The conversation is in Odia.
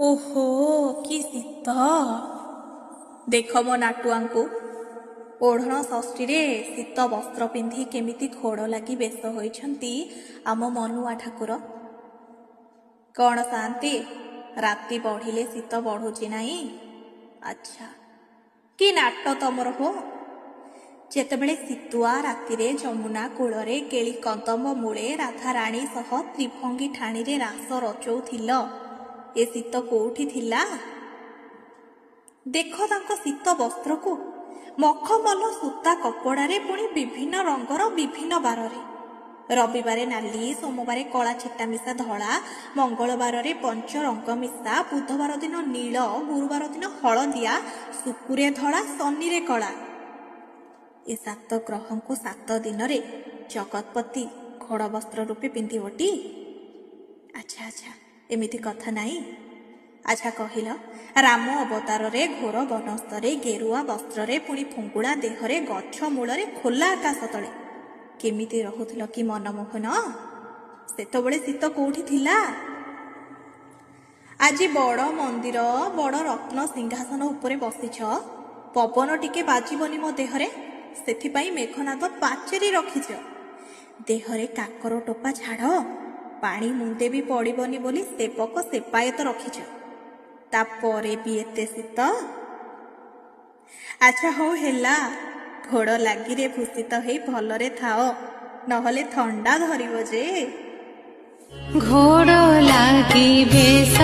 ଓହୋ କି ଶୀତ। ଦେଖ ମୋ ନାଟୁଆଙ୍କୁ ଓଢ଼ଣ ଷଷ୍ଠୀରେ ଶୀତ ବସ୍ତ୍ର ପିନ୍ଧି କେମିତି ଘୋଡ଼ ଲାଗି ବେଶ ହୋଇଛନ୍ତି ଆମ ମନୁଆ ଠାକୁର। କ'ଣ ଶାନ୍ତି, ରାତି ବଢ଼ିଲେ ଶୀତ ବଢ଼ୁଛି ନାହିଁ? ଆଚ୍ଛା, କି ନାଟ ତମର ହୋ। ଯେତେବେଳେ ଶୀତୁଆ ରାତିରେ ଯମୁନା କୂଳରେ କେଳି କଦମ୍ବ ମୂଳେ ରାଧାରାଣୀ ସହ ତ୍ରିଭଙ୍ଗୀ ଠାଣିରେ ରାସ ରଚଉଥିଲ, ଏ ଶୀତ କୋଉଠି ଥିଲା? ଦେଖ ତାଙ୍କ ଶୀତ ବସ୍ତ୍ରକୁ, ମଖମଲ ସୂତା କପଡ଼ାରେ, ପୁଣି ବିଭିନ୍ନ ରଙ୍ଗର ବିଭିନ୍ନ ବାରରେ। ରବିବାରେ ନାଲି, ସୋମବାରେ କଳା ଛିଟା ମିଶା ଧଳା, ମଙ୍ଗଳବାରରେ ପଞ୍ଚ ରଙ୍ଗ ମିଶା, ବୁଧବାର ଦିନ ନୀଳ, ଗୁରୁବାର ଦିନ ହଳଦିଆ, ଶୁକ୍ରେ ଧଳା, ଶନିରେ କଳା। ଏ 7 ଗ୍ରହଙ୍କୁ 7 ଦିନରେ ଜଗତପତି ଘୋଡ଼ ବସ୍ତ୍ର ରୂପେ ପିନ୍ଧିବଟି? ଆଚ୍ଛା ଆଚ୍ଛା, ଏମିତି କଥା ନାହିଁ। ଆଚ୍ଛା କହିଲ, ରାମ ଅବତାରରେ ଘୋର ବନସ୍ତରେ ଗେରୁଆ ବସ୍ତ୍ରରେ, ପୁଣି ଫୁଙ୍ଗୁଳା ଦେହରେ, ଗଛ ମୂଳରେ, ଖୋଲା ଆକାଶ ତଳେ କେମିତି ରହୁଥିଲ କି ମନମୋହନ? ସେତେବେଳେ ଶୀତ କୋଉଠି ଥିଲା? ଆଜି ବଡ଼ ମନ୍ଦିର, ବଡ଼ ରତ୍ନ ସିଂହାସନ ଉପରେ ବସିଛ, ପବନ ଟିକେ ବାଜିବନି ମୋ ଦେହରେ, ସେଥିପାଇଁ ମେଘନାଦ ପାଚେରି ରଖିଛ। ଦେହରେ କାକର ଟୋପା ଛାଡ଼, ପାଣି ମୁଣ୍ଡେ ବି ପଡ଼ିବନି ବୋଲି ସେବକ ସେବାୟତ ରଖିଛ। ତାପରେ ବି ଏତେ ଶୀତ? ଆଚ୍ଛା ହଉ ହେଲା, ଘୋଡ଼ ଲାଗିରେ ଭୂଷିତ ହେଇ ଭଲରେ ଥାଅ, ନହେଲେ ଥଣ୍ଡା ଧରିବ ଯେ। ଘୋଡ଼ ଲାଗି ବେଶ